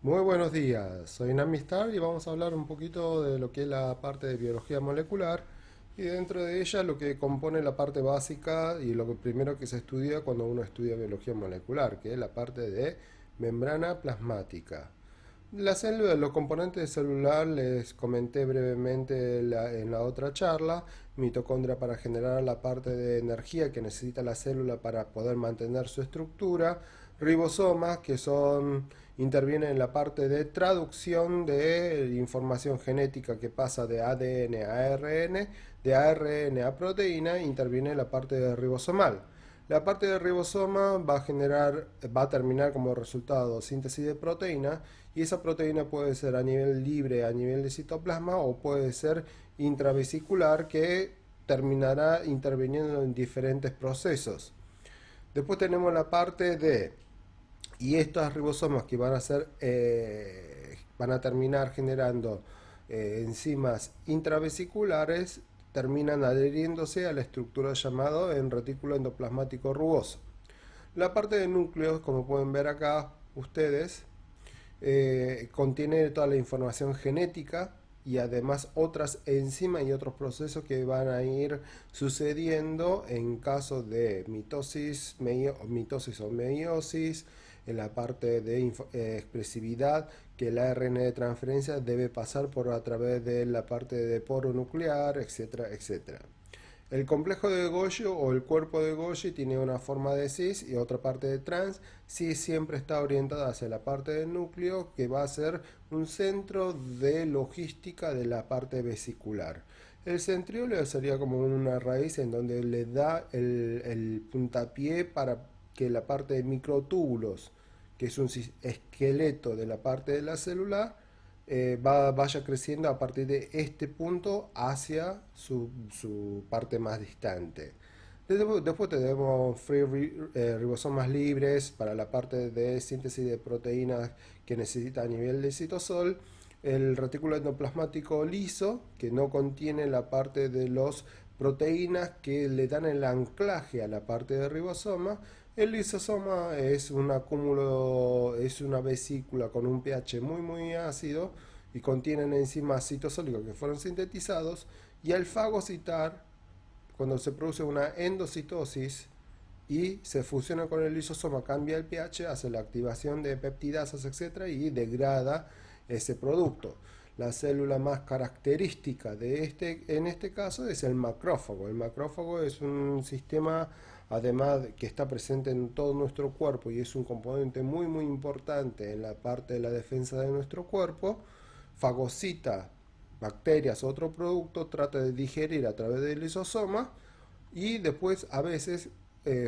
Muy buenos días, soy Namistar y vamos a hablar un poquito de lo que es la parte de biología molecular y dentro de ella lo que compone la parte básica y lo primero que se estudia cuando uno estudia biología molecular, que es la parte de membrana plasmática. La célula, los componentes celular les comenté brevemente en la otra charla, mitocondria para generar la parte de energía que necesita la célula para poder mantener su estructura, ribosomas que intervienen en la parte de traducción de información genética que pasa de ADN a ARN, de ARN a proteína, interviene en la parte de ribosomal. La parte del ribosoma va a terminar como resultado síntesis de proteína y esa proteína puede ser a nivel libre, a nivel de citoplasma o puede ser intravesicular que terminará interviniendo en diferentes procesos. Después tenemos la parte de, y estos ribosomas que van a terminar generando enzimas intravesiculares terminan adheriéndose a la estructura llamada en retículo endoplasmático rugoso. La parte de núcleos, como pueden ver acá ustedes, contiene toda la información genética y además otras enzimas y otros procesos que van a ir sucediendo en caso de mitosis o meiosis, en la parte de expresividad, que el ARN de transferencia debe pasar por a través de la parte de poro nuclear, etcétera, etcétera. El complejo de Golgi o el cuerpo de Golgi tiene una forma de cis y otra parte de trans. Cis siempre está orientada hacia la parte del núcleo, que va a ser un centro de logística de la parte vesicular. El centriole sería como una raíz en donde le da el puntapié para que la parte de microtúbulos, que es un esqueleto de la parte de la célula, vaya creciendo a partir de este punto hacia su parte más distante. Después tenemos ribosomas libres para la parte de síntesis de proteínas que necesita a nivel de citosol. El retículo endoplasmático liso, que no contiene la parte de las proteínas que le dan el anclaje a la parte de ribosoma. El lisosoma es un acúmulo, es una vesícula con un pH muy ácido y contienen enzimas citosólicos que fueron sintetizados, y al fagocitar, cuando se produce una endocitosis y se fusiona con el lisosoma, cambia el pH, hace la activación de peptidasas, etcétera, y degrada ese producto. La célula más característica en este caso es el macrófago. El macrófago es un sistema, además que está presente en todo nuestro cuerpo y es un componente muy importante en la parte de la defensa de nuestro cuerpo. Fagocita bacterias o otro producto, trata de digerir a través del lisosoma y después a veces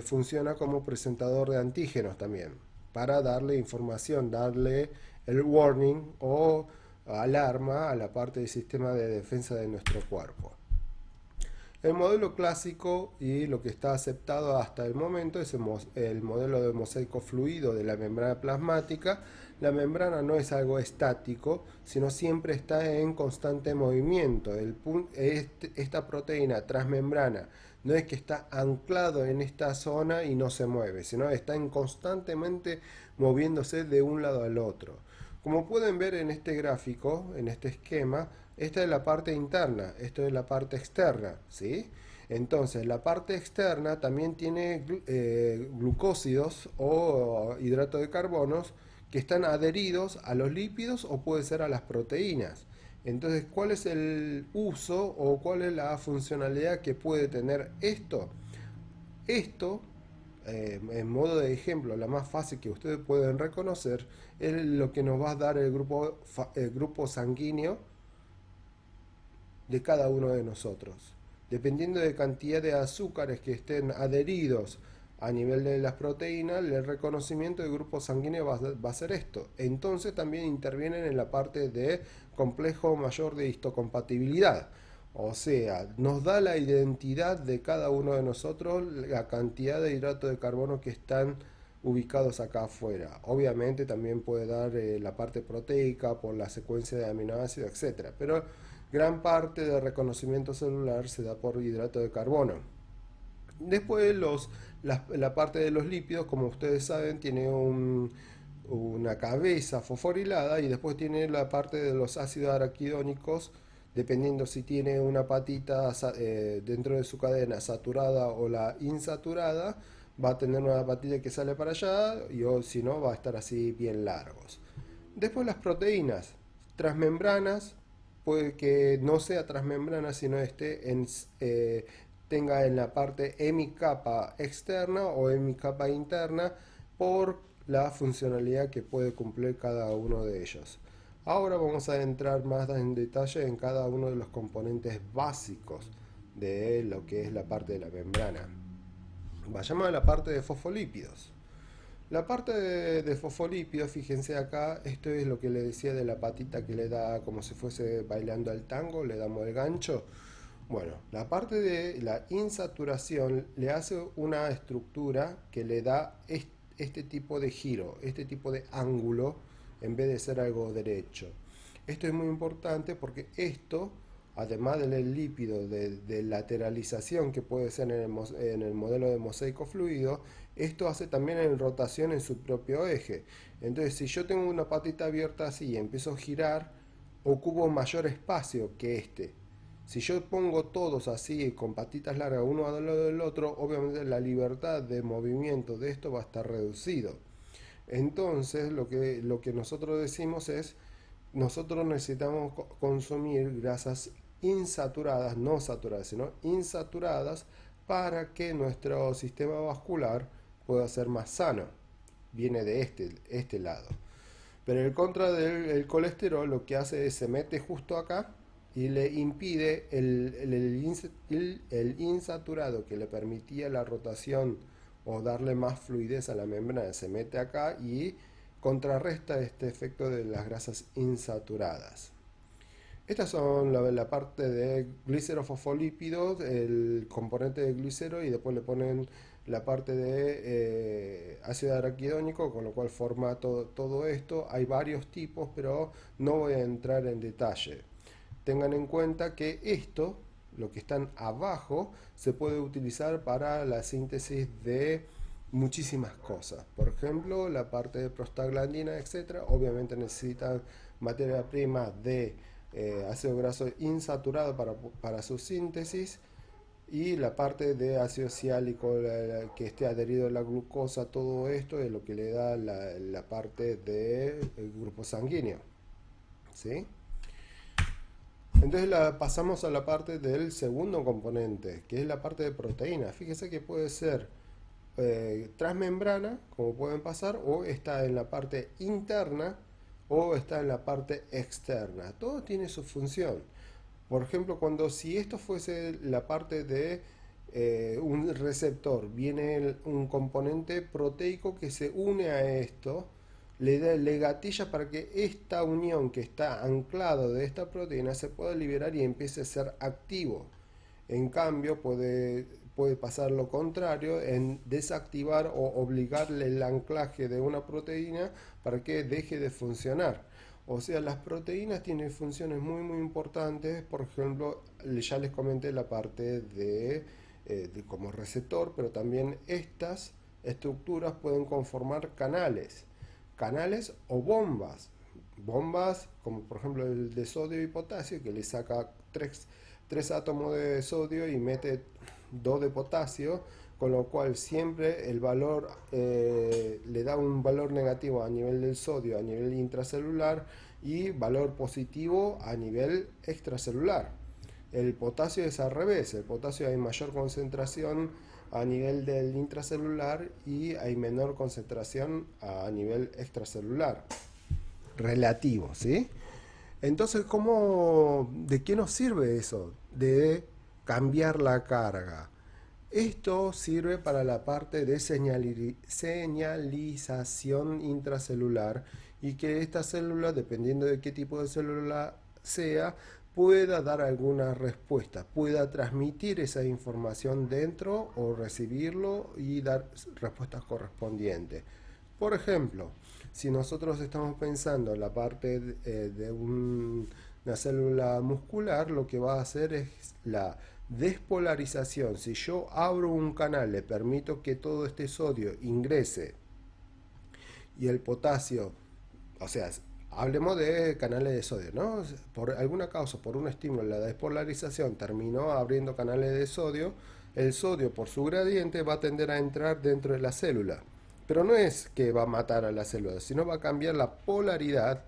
funciona como presentador de antígenos también, para darle información, darle el warning o alarma a la parte del sistema de defensa de nuestro cuerpo. El modelo clásico y lo que está aceptado hasta el momento es el modelo de mosaico fluido de la membrana plasmática. La membrana no es algo estático, sino siempre está en constante movimiento. Esta proteína transmembrana no es que está anclado en esta zona y no se mueve, sino está constantemente moviéndose de un lado al otro. Como pueden ver en este gráfico, en este esquema, esta es la parte interna, esto es la parte externa, ¿sí? Entonces, la parte externa también tiene glucósidos o hidratos de carbonos que están adheridos a los lípidos o puede ser a las proteínas. Entonces, ¿cuál es el uso o cuál es la funcionalidad que puede tener esto? Esto, en modo de ejemplo, la más fácil que ustedes pueden reconocer es lo que nos va a dar el grupo sanguíneo de cada uno de nosotros. Dependiendo de cantidad de azúcares que estén adheridos a nivel de las proteínas, el reconocimiento del grupo sanguíneo va a ser esto. Entonces también intervienen en la parte de complejo mayor de histocompatibilidad. O sea, nos da la identidad de cada uno de nosotros, la cantidad de hidratos de carbono que están ubicados acá afuera. Obviamente también puede dar la parte proteica por la secuencia de aminoácidos, etcétera. Pero gran parte del reconocimiento celular se da por hidrato de carbono. Después la parte de los lípidos, como ustedes saben, tiene un una cabeza fosforilada y después tiene la parte de los ácidos araquidónicos, dependiendo si tiene una patita dentro de su cadena saturada o la insaturada, va a tener una patita que sale para allá y o si no va a estar así bien largos. Después las proteínas transmembranas, puede que no sea transmembrana, sino tenga en la parte hemicapa externa o hemicapa interna por la funcionalidad que puede cumplir cada uno de ellos. Ahora vamos a entrar más en detalle en cada uno de los componentes básicos de lo que es la parte de la membrana. Vayamos a la parte de fosfolípidos. La parte de fosfolípidos, fíjense acá, esto es lo que le decía de la patita que le da como si fuese bailando al tango, le damos el gancho. Bueno, la parte de la insaturación le hace una estructura que le da este tipo de giro, este tipo de ángulo, en vez de ser algo derecho. Esto es muy importante porque esto, además del lípido de lateralización que puede ser en el modelo de mosaico fluido, esto hace también en rotación en su propio eje. Entonces, si yo tengo una patita abierta así y empiezo a girar, ocupo mayor espacio que este. Si yo pongo todos así con patitas largas uno al lado del otro, obviamente la libertad de movimiento de esto va a estar reducido. Entonces lo que nosotros decimos es, nosotros necesitamos consumir grasas insaturadas, no saturadas, sino insaturadas, para que nuestro sistema vascular pueda ser más sano. Viene de este lado. Pero el contra del colesterol lo que hace es se mete justo acá y le impide el insaturado que le permitía la rotación o darle más fluidez a la membrana. Se mete acá y contrarresta este efecto de las grasas insaturadas. Estas son la parte de glicerofosfolípidos, el componente de glicero, y después le ponen la parte de ácido araquidónico, con lo cual forma todo esto. Hay varios tipos, pero no voy a entrar en detalle. Tengan en cuenta que esto, lo que están abajo, se puede utilizar para la síntesis de muchísimas cosas. Por ejemplo, la parte de prostaglandina, etcétera, obviamente necesitan materia prima de ácido graso insaturado para su síntesis, y la parte de ácido ciálico que esté adherido a la glucosa, todo esto es lo que le da la parte del grupo sanguíneo. ¿Sí? Entonces pasamos a la parte del segundo componente, que es la parte de proteínas. Fíjese que puede ser transmembrana, como pueden pasar, o está en la parte interna, o está en la parte externa. Todo tiene su función. Por ejemplo, si esto fuese la parte de un receptor, viene un componente proteico que se une a esto, le gatilla para que esta unión que está anclado de esta proteína se pueda liberar y empiece a ser activo. En cambio, puede pasar lo contrario, en desactivar o obligarle el anclaje de una proteína para que deje de funcionar. O sea, las proteínas tienen funciones muy importantes. Por ejemplo, ya les comenté la parte de como receptor, pero también estas estructuras pueden conformar canales o bombas. Bombas como por ejemplo el de sodio y potasio, que le saca tres átomos de sodio y mete 2 de potasio, con lo cual siempre el valor le da un valor negativo a nivel del sodio, a nivel intracelular, y valor positivo a nivel extracelular. El potasio es al revés, el potasio hay mayor concentración a nivel del intracelular y hay menor concentración a nivel extracelular. Relativo, ¿sí? Entonces, ¿de qué nos sirve eso? De cambiar la carga. Esto sirve para la parte de señalización intracelular, y que esta célula, dependiendo de qué tipo de célula sea, pueda dar alguna respuesta, pueda transmitir esa información dentro o recibirlo y dar respuestas correspondientes. Por ejemplo, si nosotros estamos pensando en la parte una célula muscular, lo que va a hacer es la despolarización. Si yo abro un canal, le permito que todo este sodio ingrese y el potasio O sea, hablemos de canales de sodio, ¿no? Por alguna causa, por un estímulo, la despolarización terminó abriendo canales de sodio. El sodio, por su gradiente, va a tender a entrar dentro de la célula. Pero no es que va a matar a la célula, sino va a cambiar la polaridad,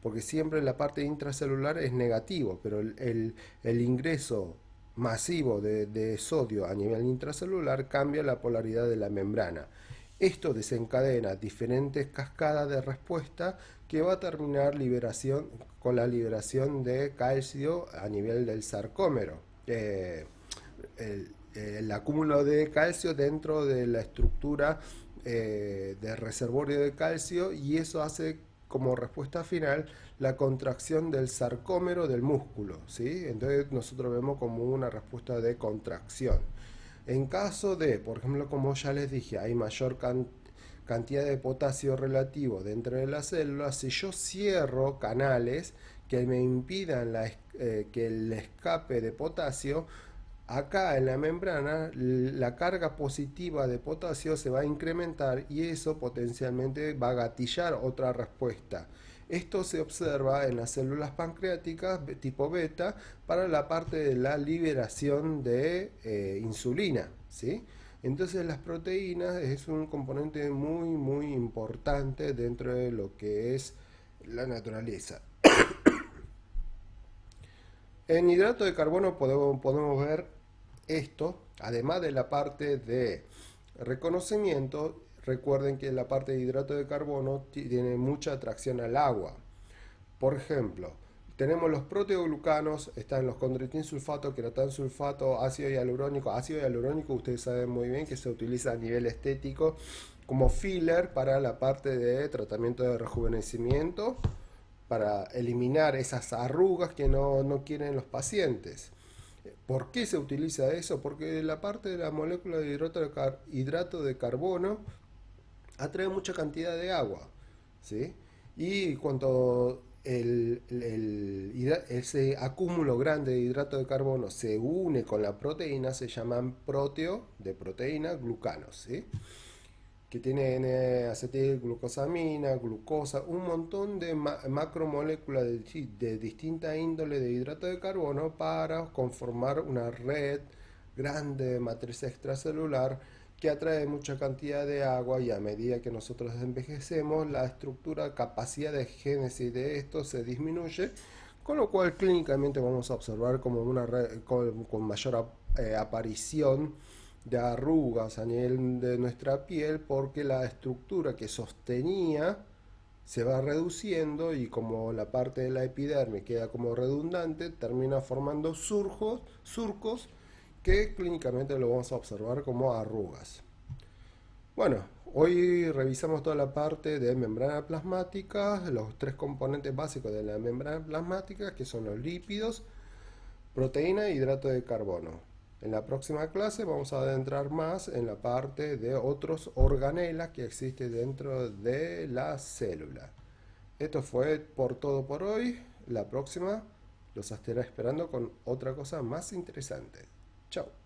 porque siempre la parte intracelular es negativo, pero el ingreso masivo de sodio a nivel intracelular cambia la polaridad de la membrana. Esto desencadena diferentes cascadas de respuesta que va a terminar con la liberación de calcio a nivel del sarcómero. El acúmulo de calcio dentro de la estructura de reservorio de calcio, y eso hace como respuesta final la contracción del sarcómero del músculo, ¿sí? Entonces nosotros vemos como una respuesta de contracción. En caso de, por ejemplo, como ya les dije, hay mayor cantidad de potasio relativo dentro de la célula, si yo cierro canales que me impidan que el escape de potasio, acá en la membrana la carga positiva de potasio se va a incrementar y eso potencialmente va a gatillar otra respuesta. Esto se observa en las células pancreáticas tipo beta para la parte de la liberación de insulina, ¿sí? Entonces las proteínas es un componente muy importante dentro de lo que es la naturaleza. En hidrato de carbono podemos ver esto, además de la parte de reconocimiento. Recuerden que la parte de hidrato de carbono tiene mucha atracción al agua. Por ejemplo, tenemos los proteoglucanos, están los condroitinsulfato, queratansulfato, ácido hialurónico. Ácido hialurónico ustedes saben muy bien que se utiliza a nivel estético como filler para la parte de tratamiento de rejuvenecimiento, para eliminar esas arrugas que no quieren los pacientes. ¿Por qué se utiliza eso? Porque la parte de la molécula de hidrato de carbono atrae mucha cantidad de agua, ¿sí? Y cuando ese acúmulo grande de hidrato de carbono se une con la proteína, se llaman de proteína, glucanos, ¿sí? Que tienen acetilglucosamina, glucosa, un montón de macromoléculas de distinta índole de hidrato de carbono para conformar una red grande de matriz extracelular que atrae mucha cantidad de agua, y a medida que nosotros envejecemos, la estructura, capacidad de génesis de esto se disminuye, con lo cual clínicamente vamos a observar como una red con mayor aparición de arrugas a nivel de nuestra piel, porque la estructura que sostenía se va reduciendo, y como la parte de la epidermis queda como redundante, termina formando surcos que clínicamente lo vamos a observar como arrugas. Bueno, hoy revisamos toda la parte de membrana plasmática, los tres componentes básicos de la membrana plasmática, que son los lípidos, proteína e hidrato de carbono. En la próxima clase vamos a adentrar más en la parte de otros organelas que existen dentro de la célula. Esto fue todo por hoy. La próxima los estaré esperando con otra cosa más interesante. Chao.